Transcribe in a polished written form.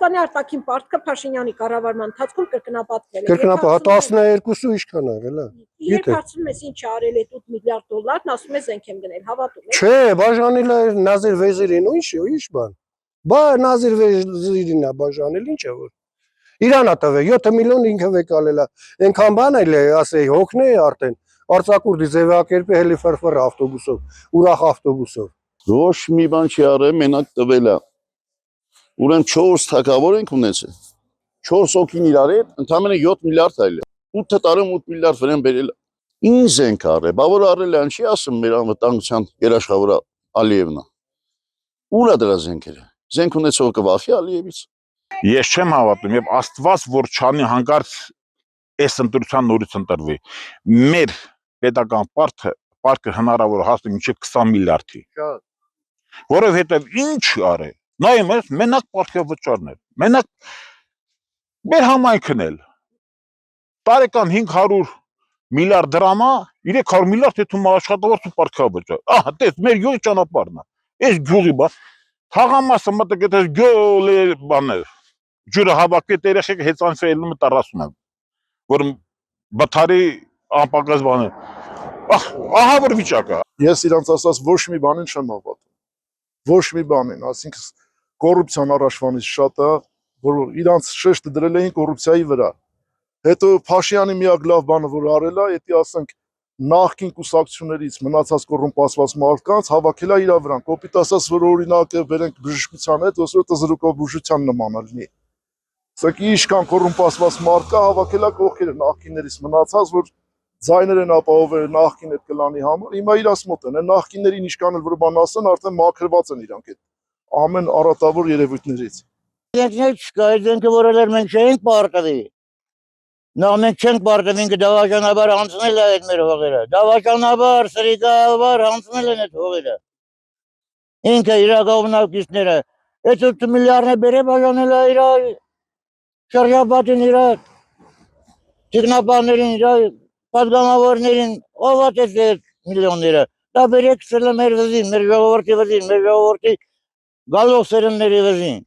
Հայաստանի արտաքին պարտքը Փաշինյանի կառավարման ընթացքում կրկնապատկվել է։ Կրկնապատկվել 12-ը ի՞նչ կան եղել է։ Երբ հարցնում ես ինչ արել է 8 միլիարդ դոլարն, ասում է զենք եմ գնել, հավատում եք։ Չէ, բաժանել է Նազիր Վեզիրին, ինչ բան։ Բա Նազիր Վեզիրին է բաժանել, ինչ է որ։ Իրանա տվել 7 միլիոն ինքը վեկալել է։ Այնքան բան էլ է, ասեի, հոգնե արդեն։ Արցակուրդի ձևակերպի հելի ֆրֆր ավտոբուսով, ուրախ ավտոբուսով։ Ոչ մի բան չի արել, մենակ տվել է։ Ուրեմն 4 թագավոր ենք ունեցել։ 4 հոգին իրար հետ, ընդամենը 7 միլիարդ այլ է։ 8 տարում 8 միլիարդ վրան բերել է։ Ինչ զենք արել, բա որ արել է, չի ասում մեր անվտանգության երաշխավորը Ալիևնա։ Ուր է դրա զենքերը։ Զենք ունեցող կվախի Ալիևից։ Ես չեմ հավատում, եւ Աստված որ չանի հանկարծ այս ընտրության նորից ընտրվի։ Մեր պետական պարտքը հնարավոր հասնի մինչև 20 միլիարդի։ Որովհետեւ ինչ արել։ Նայում ես, մենակ պարտքի վճարներ։ Մենակ մեր համայնքն էլ տարեկան 500 միլիարդ դրամա, 300 միլիարդ եթե աշխատավարձ ու պարտքի վճար։ Ահա, տես մեր յուղի ճանապարհն է։ Այս յուղի բա թաղամասը մտեք այդ գոլե բաներ։ Ջուրը հավաքի երեխեք հեծանցը ելնում է 40-ը, որ բթարի անպակաս բանը։ Ահա որ վիճակը։ Ես իրանց ասած ոչ մի բանին չեմ հավատում։ Ոչ մի բանին, ասինքն կոռուպցիան առաջվանից շատ է, որ իրանց շեշտը դրել էին կոռուպցիայի վրա։ Հետո Փաշինյանի միակ լավ բանը որ արել է, եթե ասենք նախկին կուսակցություններից մնացած կոռումպացված մարդկանց հավաքել է իր վրա, կոպիտ ասած որ օրինակը վերենք բժշկության հետ, ոսր տզրուկով բուժության նման լինի։ Սա ինչքան կոռումպացված մարդ կա հավաքել է կողքերը նախկիններից մնացած, որ ձայներ են ապահովել նախկին այդ կլանի համար, հիմա իրաց մոտ են, նախկիններին ինչքան էլ որ բան ասեն, արդեն մաքրված են իրանք այդ ամեն առատավոր երևույթներից։ Զենքներ չկա, այդ զենքը որ էր մենք չէինք պարտվի։ Նա մենք չենք պարտվի, ինքը դավաճանաբար հանձնել է այդ մեր հողերը։ Դավաճանաբար, սրիկաբար հանձնել են այդ հողերը։ Ինքը իր գովնակիցները, այդ 8 միլիարդը բերե բաժանել է իր շրջապատին իր տեխնապաներին, իր պատգամավորներին, ով է այդ միլիոնները։ Դա բերեք սել է մեր վզին, մեր ժողովրդի վզին, մեր ժողովրդի գալով սերնդների վզին։